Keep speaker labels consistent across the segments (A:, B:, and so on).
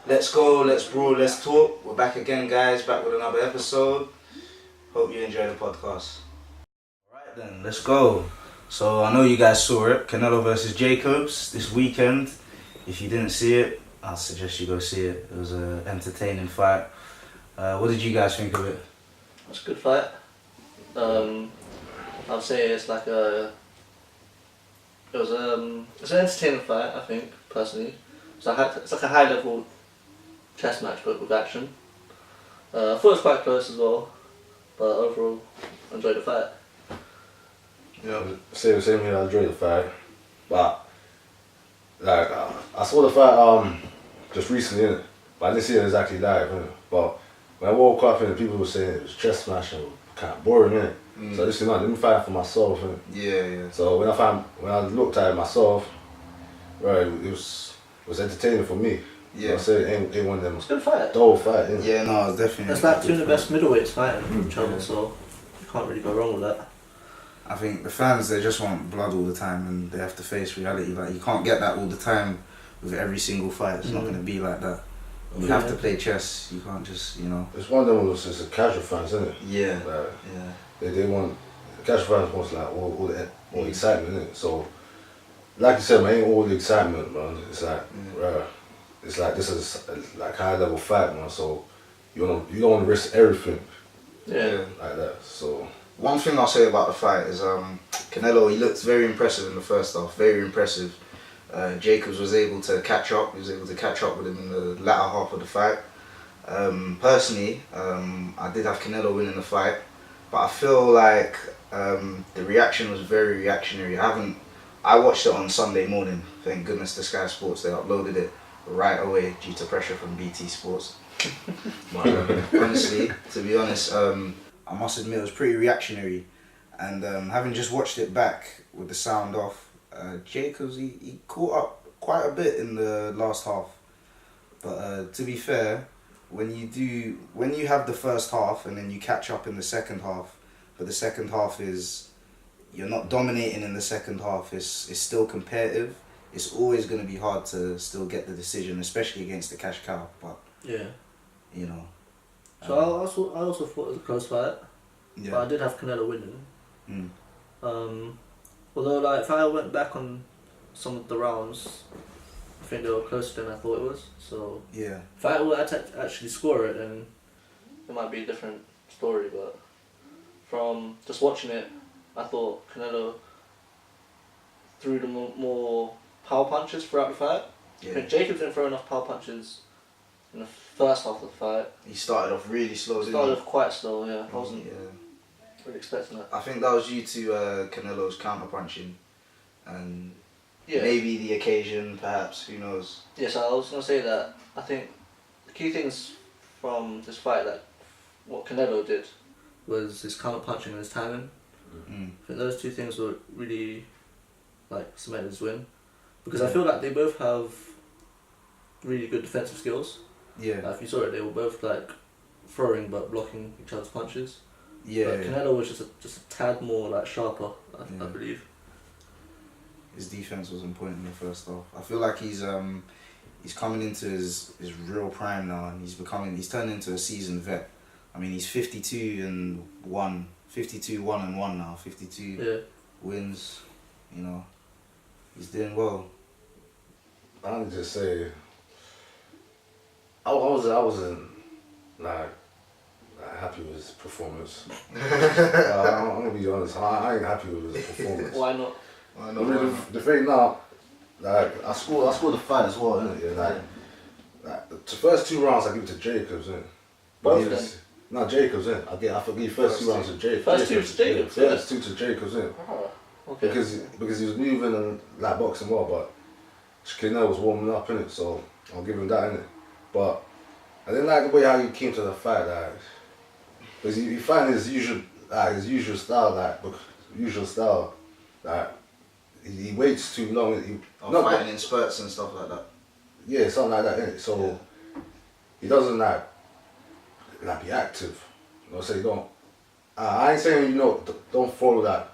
A: Let's go, let's brawl, let's talk. We're back again, guys, back with another episode. Hope you enjoy the podcast. Alright then, let's go. So I know you guys saw it, Canelo versus Jacobs this weekend. If you didn't see it, I suggest you go see it. It was an entertaining fight. What did you guys think of it?
B: It was a good fight. I'd say it's like a... it's an entertaining fight, I think, personally. It's like a high level chess match but with action. I thought it was quite close as well, but overall I enjoyed the fight.
C: Yeah, same here, I enjoyed the fight. But like I saw the fight just recently, innit? But I didn't see it exactly live, innit? But when I woke up and people were saying it was chess match and kind of boring, innit? So this is not, let me find it for myself, innit?
A: Yeah.
C: So when I looked at it myself, right, it was entertaining for me.
A: Yeah.
C: You know what I'm saying? Ain't one of them.
B: It's a good fight.
C: The whole fight, innit?
A: Yeah, no, it's definitely.
B: It's like two of the best middleweights fighting each other, so you can't really go wrong with that.
A: I think the fans, they just want blood all the time and they have to face reality. Like, you can't get that all the time with every single fight. It's not going to be like that. You have to play chess. You can't just,
C: It's one of them was just the casual fans, isn't it?
A: Yeah.
C: Like,
A: yeah.
C: They want, the casual fans wants like all the excitement, innit? So, like you said, man, ain't all the excitement, man. It's like, it's like this is like high level fight, man. So, you don't want to risk everything.
B: Yeah.
C: Like that, so.
A: One thing I'll say about the fight is Canelo, he looked very impressive in the first half, very impressive. Jacobs was able to catch up, he was able to catch up with him in the latter half of the fight. Personally, I did have Canelo winning the fight, but I feel like the reaction was very reactionary. I watched it on Sunday morning, thank goodness to Sky Sports, they uploaded it right away due to pressure from BT Sports. But honestly, to be honest, I must admit it was pretty reactionary, and having just watched it back with the sound off, Jacobs he caught up quite a bit in the last half. But to be fair, when you have the first half and then you catch up in the second half, but the second half is, you're not dominating in the second half, it's still competitive, it's always going to be hard to still get the decision, especially against the cash cow. But
B: So I also thought it was a close fight,
A: yeah.
B: but I did have Canelo winning. Although, like, if I went back on some of the rounds, I think they were closer than I thought it was. So
A: Yeah.
B: if I were to actually score it, then it might be a different story. But from just watching it, I thought Canelo threw the more power punches throughout the fight. I think Jacobs didn't throw enough power punches in the first half of the fight.
A: He started off really slow.
B: Started off quite slow, yeah. I wasn't really expecting that.
A: I think that was due to Canelo's counter punching, and
B: Yeah.
A: maybe the occasion, perhaps. Who knows?
B: Yeah, so I was gonna say that I think the key things from this fight, like what Canelo did, was his counter punching and his timing. I think those two things were really cemented his win, because I feel like they both have really good defensive skills.
A: Yeah.
B: Like, if you saw it, they were both throwing but blocking each other's punches.
A: Yeah.
B: But Canelo was just a tad more sharper, I believe.
A: His defense was on point in the first half. I feel like he's coming into his real prime now, and he's turned into a seasoned vet. I mean, he's 52-1 now. 52 wins. He's doing well.
C: I would just say, I wasn't happy with his performance. I'm gonna be honest, I ain't happy with his performance.
B: Why not?
C: The thing now, I scored the fight as well, innit? Yeah, the first 2 rounds I give it to Jacobs, innit?
B: Both of them?
C: No, Jacobs, innit? I forgive first 2 rounds to Jacobs.
B: First 2 to Jacobs?
C: Yeah, first 2 to Jacobs, innit?
B: Oh, okay.
C: Because he was moving and boxing well, but Canelo was warming up, innit? So I'll give him that, innit? But I didn't like the way how he came to the fight, because he found his usual style, he waits too long.
A: Fighting in spurts and stuff like that.
C: Yeah, something like that, innit? So he doesn't be active. So you don't. I ain't saying don't follow that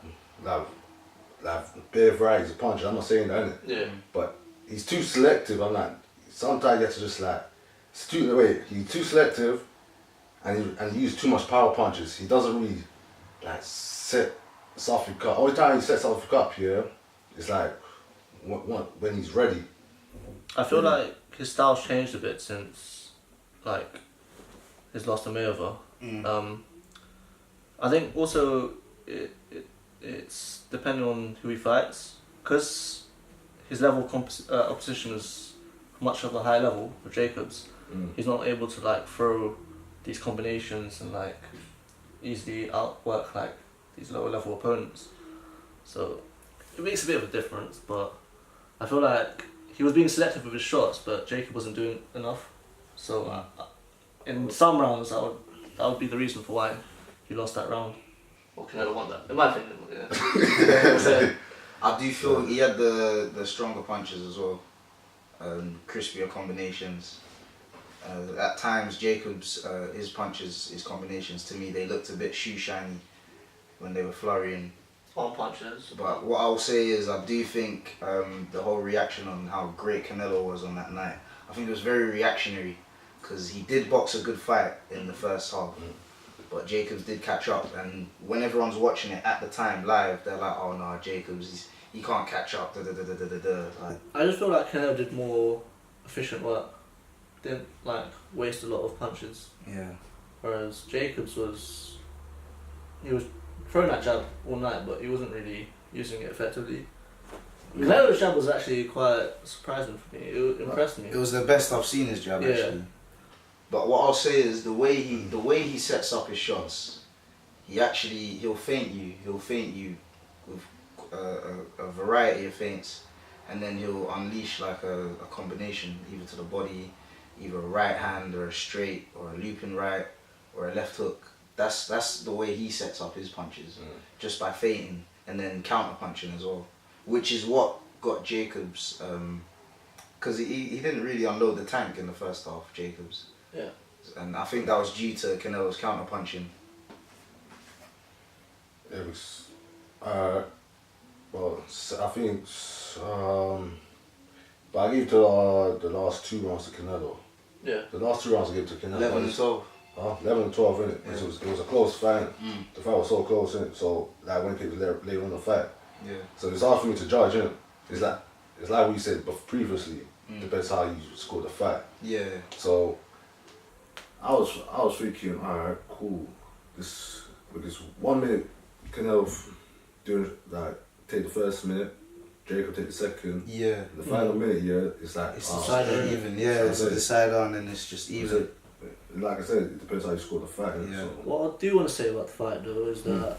C: bare varieties of punches. I'm not saying that, innit?
B: Yeah.
C: But he's too selective. Sometimes you have to just he's too selective, and he uses too much power punches. He doesn't really like set South Africa up. All the time he sets South Africa up here, it's like when he's ready.
B: I feel like his style's changed a bit since like his loss to Mayweather. I think also it's depending on who he fights, because his level of opposition is much of a high level for Jacobs. He's not able to like throw these combinations and like easily outwork like these lower level opponents. So it makes a bit of a difference, but I feel like he was being selective with his shots, but Jacob wasn't doing enough. So in some rounds, that would be the reason for why he lost that round. Or Canelo won that, in my opinion. Yeah.
A: I do feel he had the stronger punches as well, crispier combinations. At times, Jacobs, his punches, his combinations, to me, they looked a bit shoe shiny when they were flurrying.
B: On punches.
A: But what I'll say is, I do think the whole reaction on how great Canelo was on that night, I think it was very reactionary, because he did box a good fight in the first half. But Jacobs did catch up, and when everyone's watching it at the time live, they're like, oh no, Jacobs, he can't catch up. Like,
B: I just feel like Canelo did more efficient work. Didn't like waste a lot of punches.
A: Yeah.
B: Whereas Jacobs was throwing that jab all night, but he wasn't really using it effectively. Canelo's jab was actually quite surprising for me. It impressed me.
A: It was the best I've seen his jab actually. But what I'll say is the way he sets up his shots, he'll feint you with a variety of feints, and then he'll unleash like a combination either to the body, either a right hand or a straight or a looping right or a left hook. That's the way he sets up his punches, just by feinting and then counter punching as well, which is what got Jacobs, because he didn't really unload the tank in the first half, Jacobs.
B: Yeah.
A: And I think that was due to Canelo's counter punching.
C: It was, well, I think, but I gave the last 2 rounds to Canelo.
B: Yeah.
C: The last 2 rounds I gave to Canelo.
A: 11 and 12.
C: 11 and 12, innit?
A: Yeah.
C: It was a close fight. The fight was so close, innit? So, like, when people later on the fight.
A: Yeah.
C: So it's hard for me to judge, innit? It's like what you said previously. Depends how you score the fight.
A: Yeah.
C: So I was thinking, alright, cool. With this 1 minute, Canelo doing like take the first minute, Jacob take the second.
A: Yeah.
C: The final minute, it's like
A: it's decided even. Yeah, it's a decider, and then it's just even.
C: Like I said, it depends how you score the fight.
A: Yeah.
C: So.
B: What I do want to say about the fight though is that.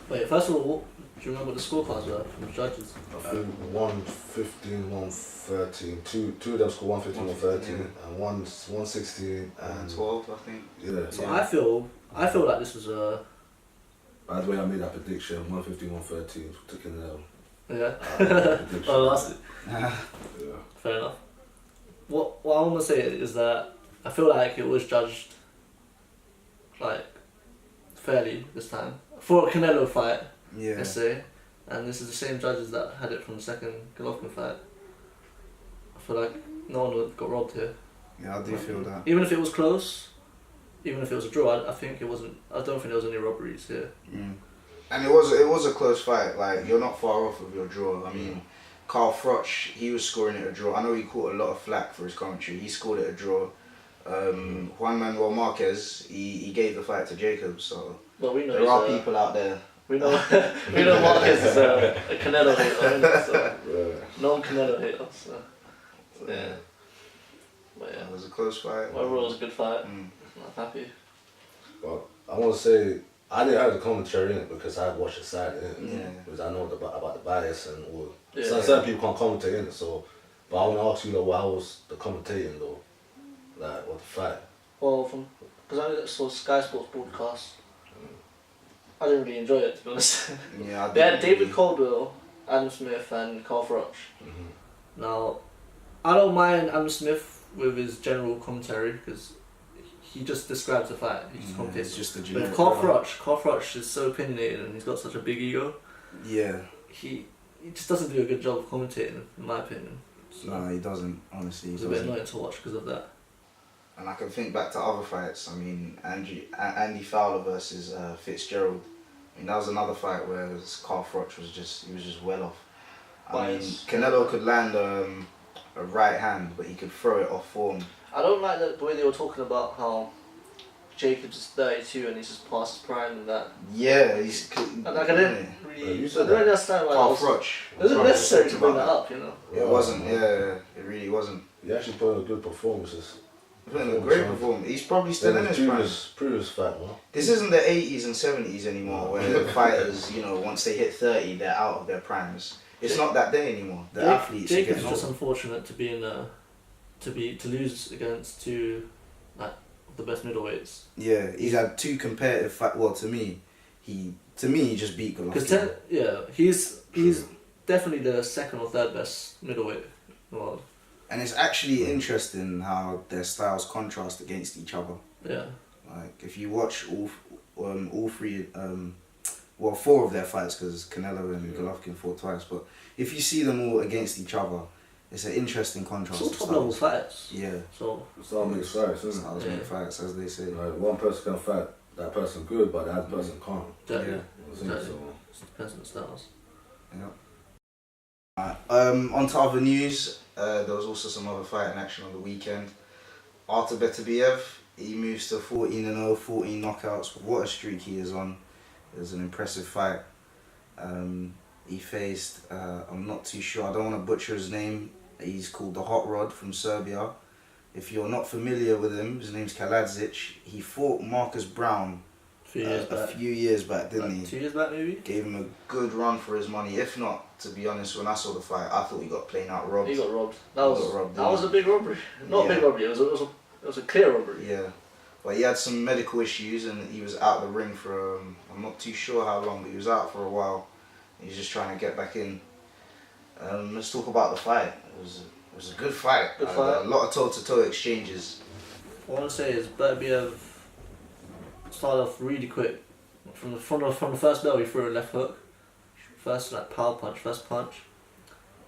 B: Wait, first of all, do you remember what the scorecards were from the judges?
C: I think 115, 113. Two of them scored 115, 113, and 116 and
A: 12, I think.
C: Yeah.
B: So I feel like this was a.
C: By the way, I made that prediction: 115, 113 to Canelo.
B: Yeah. Oh, that's it.
C: Yeah.
B: Fair enough. What I want to say is that I feel like it was judged like fairly this time for a Canelo fight.
A: Yeah.
B: Let's say, and this is the same judges that had it from the second Golovkin fight. I feel like no one got robbed here.
A: Yeah, I do feel that.
B: Even if it was close, even if it was a draw, I think it wasn't. I don't think there was any robberies here.
A: And it was a close fight. Like, you're not far off of your draw. I mean, Carl Froch, he was scoring it a draw. I know he caught a lot of flack for his commentary. He scored it a draw. Juan Manuel Marquez, he gave the fight to Jacobs. So
B: well, we know
A: there are people out there.
B: We know Marquez is a Canelo hater, so no Canelo hater. So yeah. But yeah,
A: It was a close fight.
B: overall it was a good fight. I'm happy.
C: But I want to say, I didn't have the commentary in it because I watched the side in it.
A: Yeah.
C: Because I know about the bias and all.
B: Yeah.
C: Certain people can't commentate in it, so. But I want to ask you, though, how was the commentating, though? Like, what the fight?
B: Well, because I saw Sky Sports broadcast, I didn't really enjoy it, to be honest.
A: Yeah,
B: They had David Caldwell, Adam Smith, and Carl Froch. Now, I don't mind Adam Smith with his general commentary because he just describes the fight. He just commentates.
A: It's just a
B: But
A: generic.
B: with Carl Froch is so opinionated and he's got such a big ego.
A: Yeah.
B: He just doesn't do a good job of commentating, in my opinion. So
A: No, he doesn't. Honestly, he
B: it's a bit
A: doesn't.
B: annoying to watch because of that.
A: And I can think back to other fights. I mean, Andy Fowler versus Fitzgerald. I mean, that was another fight where Carl Froch was just well off. I mean, Canelo could land a right hand, but he could throw it off form.
B: I don't like the way they were talking about how Jacobs is 32 and he's just past his prime and that.
A: Yeah, he's.
B: And like, I didn't really understand why
A: Carl Froch.
B: It wasn't necessary to bring that up, you know.
A: It wasn't. Yeah, it really wasn't.
C: He actually put in good performances.
A: Put in a great performance. He's probably still in his prime.
C: Previous fight, man.
A: This isn't the 80s and 70s anymore, where fighters, you know, once they hit 30, they're out of their primes. It's not that day anymore. The athletes.
B: Jacobs is just unfortunate to be in to lose against two like the best middleweights.
A: Yeah, he's had two competitive fights. Well, to me, he just beat Golovkin.
B: He's definitely the second or third best middleweight in the world.
A: And it's actually interesting how their styles contrast against each other.
B: Yeah.
A: Like if you watch all three, four of their fights, because Canelo and Golovkin fought twice. But if you see them all against each other, it's an interesting contrast.
B: It's all top level fights.
A: Yeah.
C: So it's all makes fights, isn't it?
A: Styles make fights, as they say.
C: Like one person can fight that person good, but the other person can't.
B: Exactly.
C: Yeah.
B: Exactly. It depends on the styles.
A: Yeah. On to other news. There was also some other fighting action on the weekend. Artur Beterbiev, he moves to 14-0, 14 knockouts. What a streak he is on. It was an impressive fight. He faced, I'm not too sure, I don't want to butcher his name. He's called the Hot Rod from Serbia. If you're not familiar with him, his name's Kalajdzic. He fought Marcus Brown a few years back, didn't he?
B: 2 years back, maybe?
A: Gave him a good run for his money. If not, to be honest, when I saw the fight, I thought he got plain out robbed.
B: He got robbed. That was a big robbery. Not a big robbery, it was a clear robbery.
A: Yeah. But he had some medical issues and he was out of the ring for, I'm not too sure how long, but he was out for a while. He's just trying to get back in. Let's talk about the fight. It was a good fight.
B: Good fight.
A: A lot of toe-to-toe exchanges.
B: What I want to say is Beterbiev started off really quick. From the first bell, he threw a left hook. First power punch, first punch.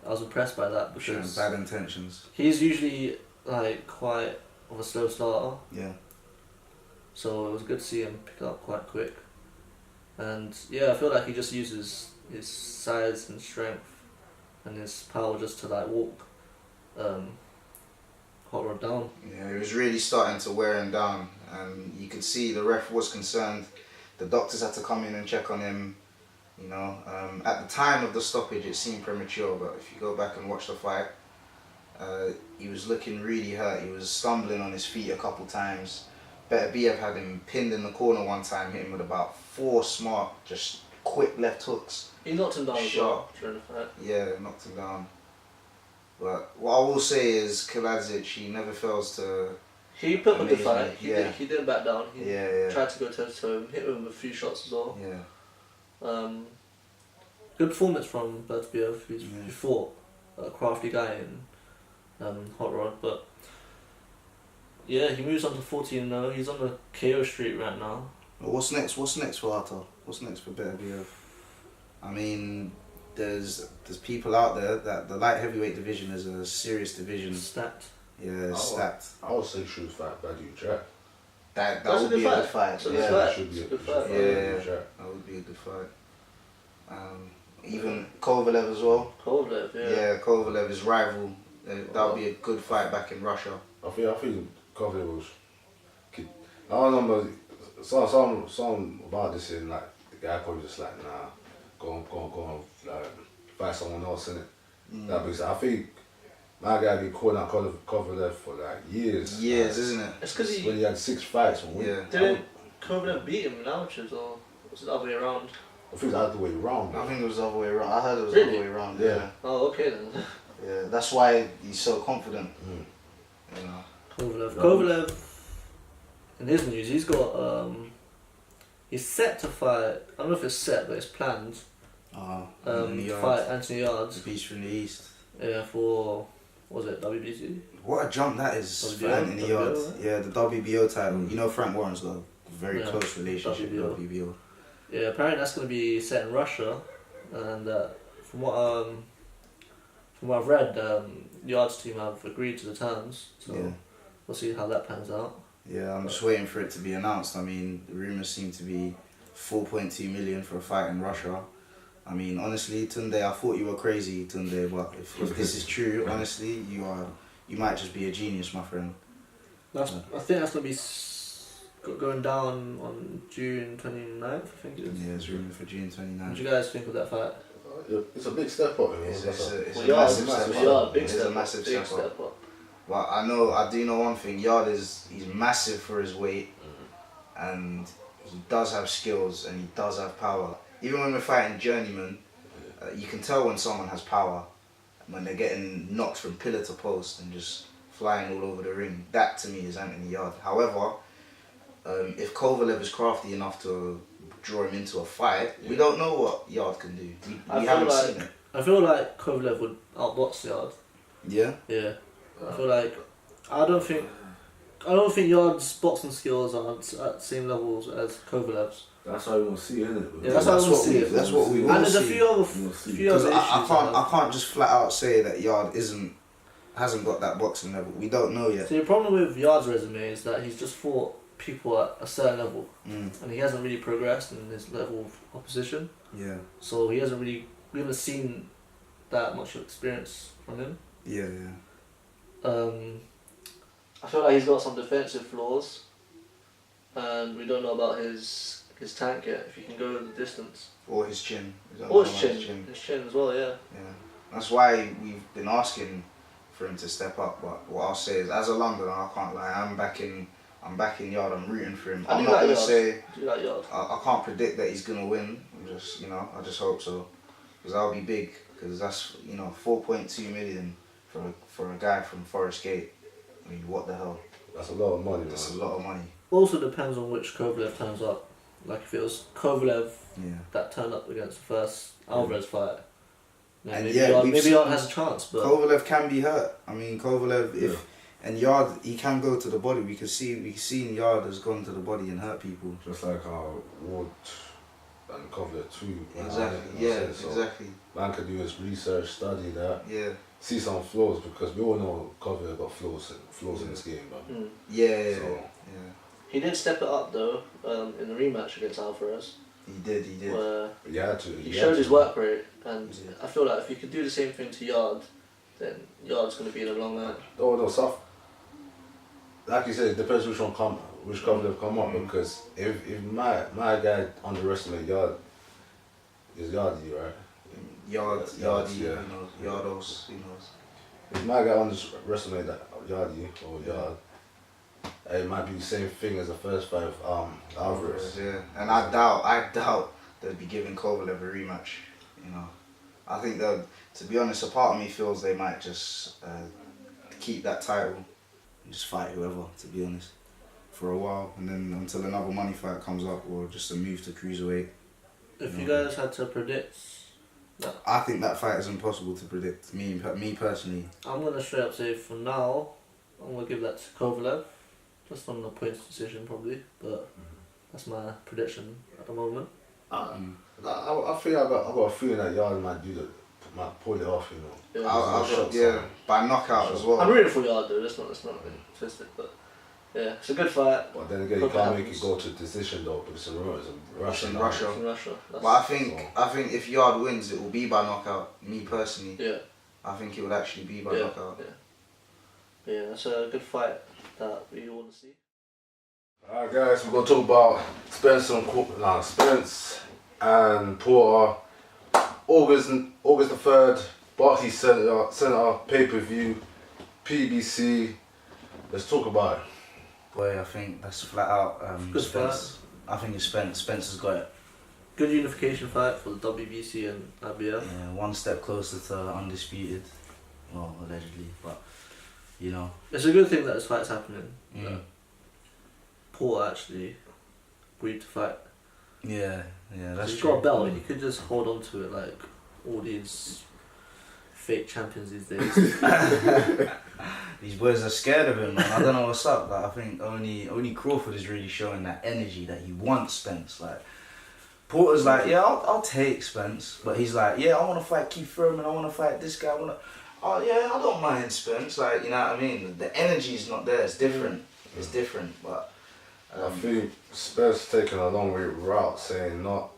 B: I was impressed by that because
A: bad intentions.
B: He's usually like quite of a slow starter.
A: Yeah.
B: So it was good to see him pick it up quite quick. And yeah, I feel like he just uses his size and strength and his power just to like walk Hot Rod down.
A: Yeah, he was really starting to wear him down, and you could see the ref was concerned. The doctors had to come in and check on him. You know, at the time of the stoppage, it seemed premature, but if you go back and watch the fight, he was looking really hurt. He was stumbling on his feet a couple times. Beterbiev had him pinned in the corner one time, hit him with about 4 smart, just quick left hooks.
B: He knocked him down as well during the fight.
A: Yeah, knocked him down. But what I will say is Kalajdzic, he never fails to...
B: He put up a good fight. He didn't back down. He
A: yeah.
B: tried to go toe-to-toe him, hit him with a few shots as well.
A: Yeah.
B: Good performance from Beterbiev. He fought a crafty guy in Hot Rod, but yeah, he moves on to 14-0. He's on the KO streak right now.
A: What's next? What's next for Artur? What's next for Beterbiev? I mean, there's people out there that the light heavyweight division is a serious division.
B: Stacked.
A: Yeah, stacked.
C: I would say should fight Badou Jack.
A: That would be a good fight.
B: That
C: should be a
B: good fight.
A: That would be a good fight. Even Kovalev as well.
B: Kovalev, yeah.
A: Yeah, Kovalev is rival. That would be a good fight back in Russia.
C: I think Kovalev was. I remember some about this and like the guy probably just like go on like fight someone else in it. That because I think my guy been calling out Kovalev for like years.
A: Years, isn't it?
B: It's because
C: when he had 6 fights.
B: Didn't Kovalev beat him in amateurs or was it the other way around?
C: I think it was the other way around.
A: I think it was the other way around. I heard it was the other way around. Yeah.
B: Oh, okay then.
A: Yeah, that's why he's so confident. You know.
B: Kovalev. In his news, he's got he's set to fight. I don't know if it's set, but it's planned. To fight Anthony Yarde.
A: The Beast from the East.
B: Yeah, for what was it WBC?
A: What a jump that is for Anthony Yarde. Yeah, the WBO title. You know, Frank Warren's got a very close relationship with WBO.
B: Yeah, apparently that's going to be set in Russia, and from what I've read, Yarde's team have agreed to the terms. So we'll see how that pans out.
A: Yeah, I'm just waiting for it to be announced. I mean, the rumours seem to be 4.2 million for a fight in Russia. I mean, honestly, Tunde, I thought you were crazy, Tunde, but if this is true, honestly, you might just be a genius, my friend.
B: I think that's going to be going down on June 29th, I think it is.
A: Yeah, it's rumoured for June 29th.
B: What do you guys think of that fight?
C: It's a big step up.
A: It's a
B: massive
A: step up. But I do know one thing. Yarde he's massive for his weight, and he does have skills and he does have power. Even when we're fighting journeymen, you can tell when someone has power when they're getting knocked from pillar to post and just flying all over the ring. That to me is Anthony Yarde. However, if Kovalev is crafty enough to draw him into a fight, we don't know what Yarde can do. We haven't seen it.
B: I feel like Kovalev would outbox Yarde.
A: Yeah?
B: Yeah. I feel like I don't think Yarde's boxing skills are at the same levels as Kovalev's.
C: That's how we want to see it, isn't it?
B: Yeah, that's how we want to see it.
A: That's what we
B: and
A: want to see.
B: And there's a few other issues.
A: I can't just flat out say that Yarde hasn't got that boxing level. We don't know yet.
B: So the problem with Yarde's resume is that he's just fought people at a certain level, and he hasn't really progressed in his level of opposition.
A: Yeah.
B: So we haven't seen that much experience from him.
A: Yeah.
B: I feel like he's got some defensive flaws, and we don't know about his tank yet, if he can go the distance.
A: Or his chin.
B: His chin as well, yeah.
A: Yeah. That's why we've been asking for him to step up, but what I'll say is, as a Londoner, I can't lie, I'm backing Yarde, I'm rooting for him. I'm not going to say, I can't predict that he's going to win, I just hope so, because that'll be big, because that's, 4.2 million for a guy from Forest Gate. I mean, what the hell?
C: That's a lot of money,
A: That's a lot of money.
B: Also depends on which Kovalev turns up. Like if it was Kovalev that turned up against the first Alvarez fight, maybe Yarde has a chance. But
A: Kovalev can be hurt. I mean, Kovalev, and Yarde, he can go to the body. We've seen Yarde has gone to the body and hurt people.
C: Just like how Ward and Kovalev too.
A: Exactly. Exactly.
C: Man could do his research, study that.
A: Yeah.
C: See some flaws, because we all know Kovalev got flaws in this game, man.
A: Yeah.
B: He did step it up though in the rematch against Alvarez.
A: He did.
B: Where
C: he
B: showed his work rate, and I feel like if he could do the same thing to Yarde, then Yarde's going to be in a long line.
C: No, soft. Like you said, it depends which Kovalev come up, because if my guy underestimated Yarde, is Yarde, right?
A: Yarde, he knows.
C: If my guy underestimated Yarde or Yarde, it might be the same thing as the first fight of Alvarez.
A: Yeah, and I doubt they'll be giving Kovalev a rematch. I think that, to be honest, a part of me feels they might just keep that title and just fight whoever, to be honest, for a while, and then until another money fight comes up, or just a move to cruiserweight.
B: If you guys had to predict,
A: I think that fight is impossible to predict. Me personally.
B: I'm gonna straight up say for now, I'm gonna give that to Kovalev, just on the points decision probably, but that's my prediction at the moment.
C: I feel I got a feeling that Yarde might pull it off,
A: by knockout as well.
B: I'm rooting for Yarde though. Let's not be twisted, but yeah, it's a good fight.
C: But then again, you can't make it go to decision though, because it's in Russia.
A: But I think if Yarde wins, it will be by knockout. Me personally.
B: Yeah.
A: I think it would actually be by knockout.
B: Yeah, that's a good fight that we want to see.
C: Alright guys, we're going to talk about Spence and Porter. August the 3rd, Barclays Centre, pay-per-view, PBC. Let's talk about it.
A: Boy, I think that's flat out
B: good
A: Spence. Fight. I think it's Spence. Spence has got it.
B: Good unification fight for the WBC and IBF.
A: Yeah, one step closer to undisputed. Well, allegedly, but
B: it's a good thing that this fight's happening. Porter actually agreed to fight.
A: Yeah, that's
B: he's
A: true.
B: got a belt. He could just hold on to it like all these fake champions these days.
A: These boys are scared of him, man. I don't know what's up. Like, I think only Crawford is really showing that energy that he wants Spence. Like, Porter's like, yeah, I'll take Spence, but he's like, yeah, I want to fight Keith Thurman. I want to fight this guy. Oh yeah, I don't mind Spence. Like, you know what I mean. The energy's not there. It's different. It's different. But
C: I think Spence taking a long way route, saying not,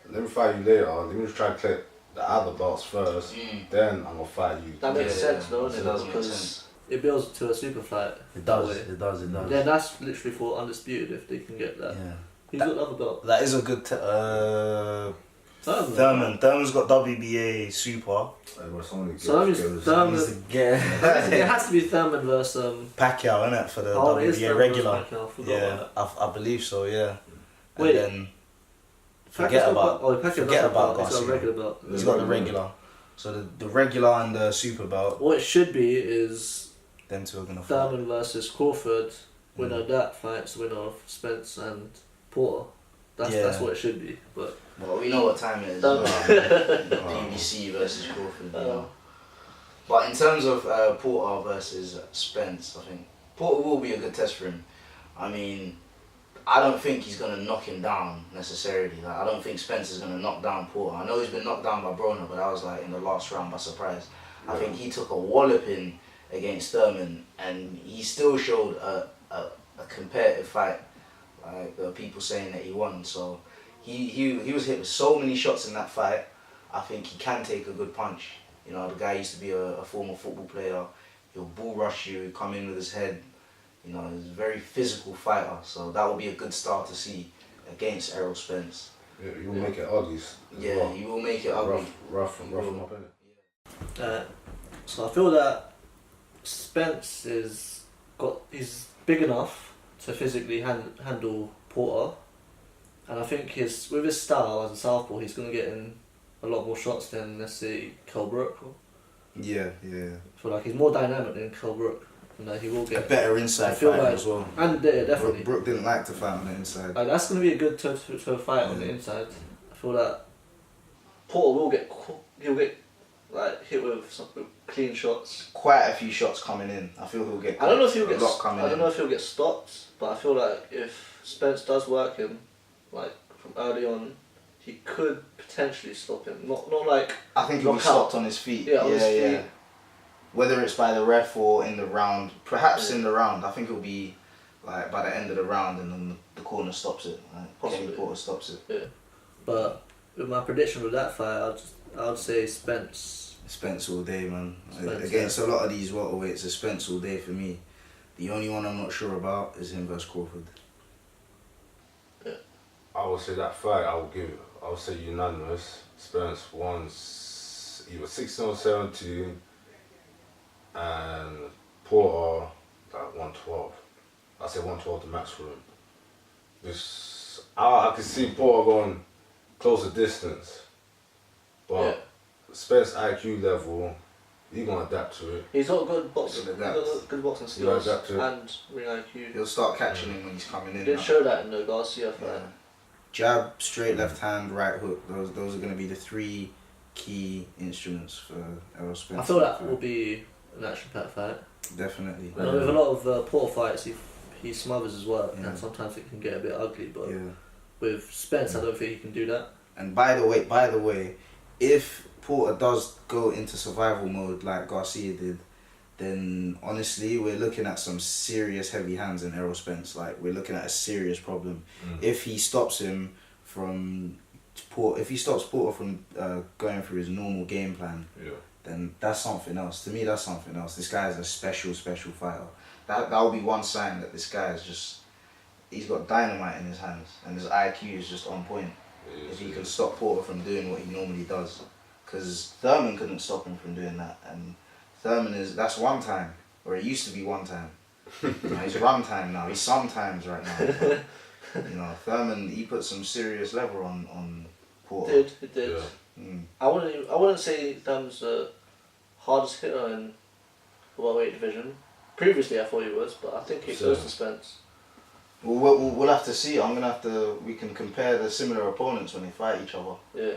C: let me fight you later. Let me just try to collect the other belts first. Then I'm gonna fight you.
B: That makes sense, though,
A: It does make sense.
B: It builds to a super fight.
D: It does. It does.
B: Yeah, that's literally for undisputed if they can get that.
D: Yeah.
B: Who's got the other belt?
D: That is a good. Thurman's got WBA Super.
B: Thurman. It has to be Thurman versus
D: Pacquiao, innit, for the
B: it is
D: WBA
B: Thurman
D: regular.
B: versus Pacquiao, I forgot
D: Yeah,
B: about
D: I believe so. Yeah. And
B: Wait.
D: then
B: Pacquiao's
D: about
B: Pacquiao
D: about
B: He's got a
D: Garcia.
B: regular belt.
D: He's got the regular. So the regular and the super belt.
B: What it should be is
D: Them two are gonna fight.
B: Thurman versus Crawford. Winner of that fights winner of Spence and Porter. That's what it should be. But
A: well, we know what time it is. PBC versus Crawford. You know. But in terms of Porter versus Spence, I think Porter will be a good test for him. I mean, I don't think he's going to knock him down necessarily. Like, I don't think Spence is going to knock down Porter. I know he's been knocked down by Broner, but that was like in the last round by surprise. I think he took a walloping against Thurman, and he still showed a competitive fight. Like, there were people saying that he won. So he was hit with so many shots in that fight. I think he can take a good punch. You know, the guy used to be a former football player. He'll bull rush you, come in with his head. You know, he's a very physical fighter, so that will be a good start to see against Errol Spence.
C: Yeah, you will make it ugly.
A: Yeah, you will make it ugly.
C: Rough him up, innit?
B: So I feel that Spence he's big enough to physically handle Porter, and I think with his style as a southpaw, he's going to get in a lot more shots than, let's say, Kell Brook.
A: Yeah.
B: I feel like he's more dynamic than Kell Brook. He will get
D: a better inside fighter as well.
B: And definitely.
A: Brook didn't like to fight on the inside.
B: That's going to be a good to fight on the inside. I feel that Porter he'll get like hit with some clean shots.
A: Quite a few shots coming in. I feel he'll get.
B: I don't know if he'll get.
A: I
B: don't know if he'll get stopped, but I feel like if Spence does work him, like from early on, he could potentially stop him. Not like.
A: I think he'll be stopped on his feet.
B: Yeah, on his feet.
A: Whether it's by the ref or in the round, perhaps in the round. I think it'll be like by the end of the round, and then the corner stops it. Possibly Porter stops it.
B: Yeah, but with my prediction with that fight, I'd say Spence.
A: Spence all day, man.
B: Spence,
A: Against a lot of these welterweights, it's Spence all day for me. The only one I'm not sure about is him versus Crawford.
C: Yeah. I would say that fight. I would say unanimous. Spence won. He was 16 or 17. And Porter like 112. I say 112 the max for him. I can see Porter going closer distance, but Spence IQ level, he gonna adapt to it.
B: He's got good boxing. He's got good boxing skills and ring IQ.
A: He'll start catching him when he's coming in.
B: He didn't show that in the Garcia fight.
A: Jab, straight left hand, right hook. Those are gonna be the three key instruments for Errol Spence.
B: I feel that will be an action-packed fight.
A: Definitely.
B: With a lot of Porter fights, he smothers his work, and sometimes it can get a bit ugly. But with Spence, I don't think he can do that.
A: And by the way, if Porter does go into survival mode like Garcia did, then honestly, we're looking at some serious heavy hands in Errol Spence. Like, we're looking at a serious problem. If he stops him from Porter from going through his normal game plan, then that's something else. To me, that's something else. This guy is a special fighter. That will be one sign that this guy is he's got dynamite in his hands, and his IQ is just on point. If he can stop Porter from doing what he normally does. Because Thurman couldn't stop him from doing that, and Thurman that's one time, or it used to be one time. He's run time now, he's sometimes right now. But, Thurman, he put some serious level on Porter.
B: He did. Yeah. I wouldn't say Thurman's the hardest hitter in the welterweight division. Previously I thought he was, but I think it goes to Spence.
A: We'll have to see. We can compare the similar opponents when they fight each other. Yeah.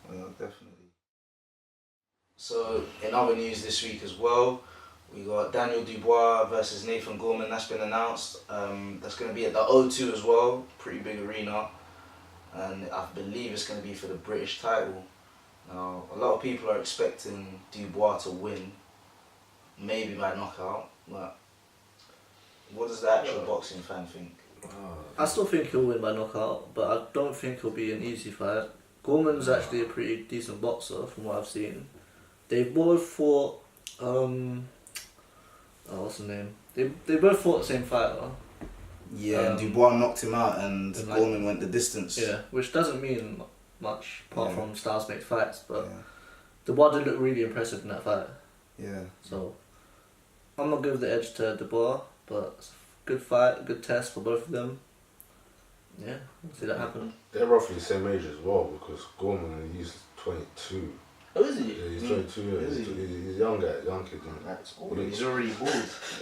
A: Definitely. So, in other news this week as well, we got Daniel Dubois versus Nathan Gorman. That's been announced. That's going to be at the O2 as well. Pretty big arena. And I believe it's going to be for the British title. Now, a lot of people are expecting Dubois to win. maybe by knockout, but what does the actual boxing fan think?
B: I still think he'll win by knockout, but I don't think it'll be an easy fight. Gorman's actually a pretty decent boxer from what I've seen. They both fought, what's the name? They both fought the same fighter.
D: Yeah, and Dubois knocked him out and
B: like,
D: Gorman went the distance.
B: Yeah, which doesn't mean much apart from styles make fights, but
D: yeah.
B: Dubois did look really impressive in that fight.
D: Yeah.
B: So I'm not giving the edge to Dubois, but it's a good fight, good test for both of them. Yeah, we'll see that happen.
C: They're roughly the same age as well because Gorman, he's 22.
B: Oh, is he?
C: Yeah, he's 22. Yeah. He's young kid.
A: That's cool. He's already bald.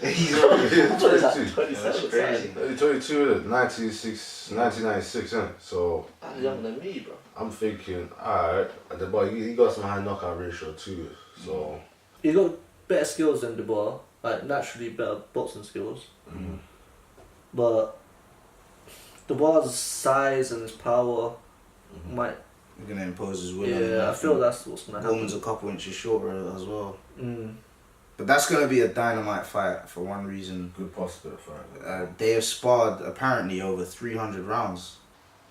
A: He's already
C: 22.
B: 27.
A: That's crazy.
C: 22, 1996, yeah. So
B: That's younger than me, bro.
C: I'm thinking, alright, the boy, he got some high knockout ratio too. So
B: He's got better skills than Dubois, like naturally better boxing skills. But Dubois' size and his power might.
D: He's gonna impose his will.
B: Yeah, I feel that's what's gonna happen.
D: Gorman's a couple inches shorter as well.
B: Mm.
D: But that's gonna be a dynamite fight for one reason.
C: good prospect fight.
D: They have sparred apparently over 300 rounds.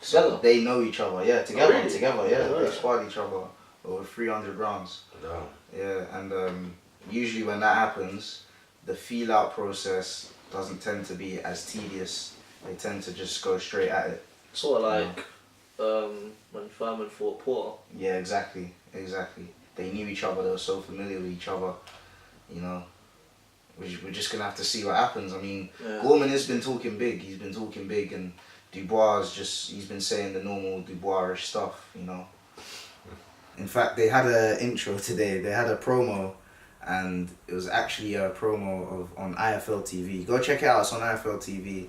A: So they know each other, yeah, together,
B: really?
A: yeah.
B: Yeah.
A: They sparred each other over 300 rounds.
C: Damn.
A: Yeah, and usually when that happens, the feel out process doesn't tend to be as tedious. They tend to just go straight at it.
B: Sort of like when Furman fought Porter.
A: Yeah, exactly. They knew each other, they were so familiar with each other, you know. We're just going to have to see what happens. I mean, Gorman has been talking big. He's been talking big, and Dubois he's been saying the normal Dubois-ish stuff, you know.
D: In fact, they had an intro today. They had a promo, and it was actually a promo on IFL TV. Go check it out. It's on IFL TV.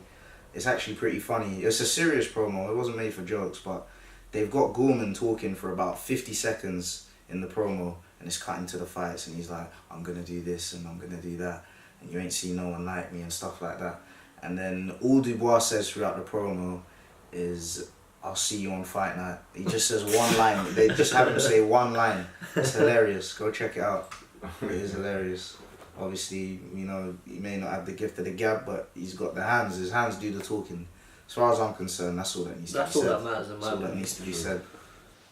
D: It's actually pretty funny. It's a serious promo. It wasn't made for jokes, but they've got Gorman talking for about 50 seconds in the promo, and it's cutting to the fights, and he's like, I'm going to do this, and I'm going to do that, and you ain't seen no one like me, and stuff like that. And then all Dubois says throughout the promo is, I'll see you on fight night. He just says one line. They just have him say one line. It's hilarious. Go check it out. It is hilarious. Obviously, you know, he may not have the gift of the gab, but he's got the hands. His hands do the talking. As far as I'm concerned, that's all that needs to be said.
B: That's all that matters in my
D: That's all that
B: opinion.
D: needs to be said.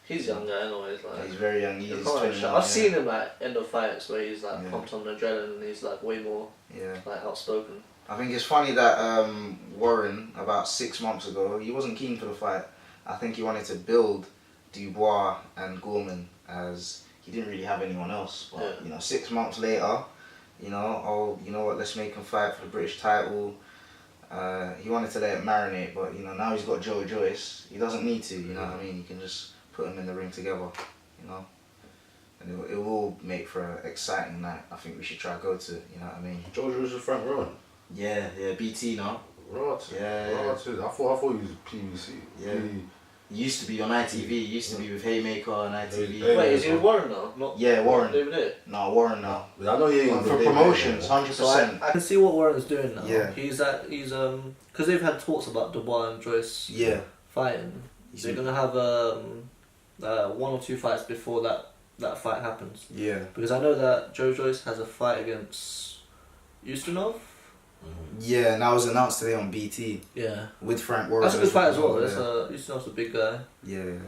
B: He's younger anyways. Like,
A: He's very young. He's
B: I've
A: 21.
B: seen him at end of fights where he's like
A: Yeah.
B: pumped on adrenaline and he's like way more
A: Yeah.
B: like outspoken.
A: I think it's funny that Warren, about 6 months ago, he wasn't keen for the fight. I think he wanted to build Dubois and Gorman as he didn't really have anyone else. But, you know, 6 months later, you know, you know what, let's make him fight for the British title. He wanted to let it marinate, but, you know, now he's got Joe Joyce. He doesn't need to, you know what I mean? He can just put them in the ring together, you know? And it will make for an exciting night. I think we should try to go to, you know what I mean?
C: Joe Joyce is Frank Rowan.
A: Yeah, BT now.
C: Right.
A: Yeah.
C: I thought he was PVC.
A: Yeah. He used to be on ITV. He used to be with Haymaker on ITV.
C: Hey,
B: Wait, is he with Warren now? Not
A: Yeah, Warren.
B: David it?
A: No, Warren now.
C: I know he ain't
A: For promotions, 100%.
B: So I can see what Warren's doing now.
D: Yeah.
B: He's because they've had talks about Dubois and Joyce
D: Yeah.
B: fighting. They're gonna have 1 or 2 fights before that fight happens.
D: Yeah.
B: Because I know that Joe Joyce has a fight against Ustinov.
D: Yeah, and that was announced today on BT
B: Yeah.
D: with Frank Warren.
B: That's a good fight as well.
D: Yeah.
B: Ustinov's a big guy,
D: Yeah.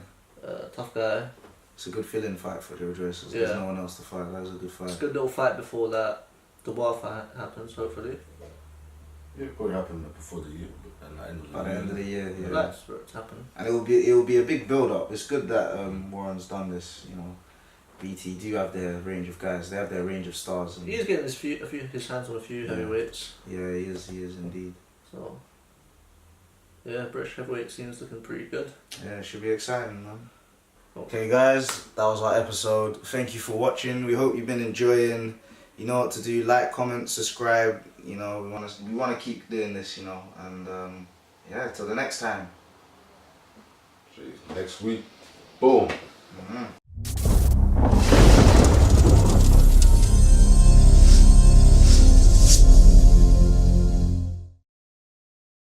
B: tough guy.
D: It's a good fill-in fight for Joe Joyce.
B: Yeah.
D: There's no one else to fight. That was a good
B: It's
D: fight.
B: a good little fight before that Dubois fight happens, hopefully.
C: It could happen before the year,
D: By the end of the year, yeah.
B: That's where it's happened.
D: And it will be a big build-up. It's good that Warren's done this, you know. BT do have their range of guys. They have their range of stars. And
B: He's getting his hands on a few heavyweights.
D: yeah, he is indeed.
B: So, yeah, British heavyweight scene's looking pretty good.
D: Yeah, it should be exciting, man.
B: Cool.
D: Okay, guys, that was our episode. Thank you for watching. We hope you've been enjoying. You know what to do. Like, comment, subscribe. You know, we want to keep doing this, you know. And yeah, till the next time.
C: Jeez, next week, boom.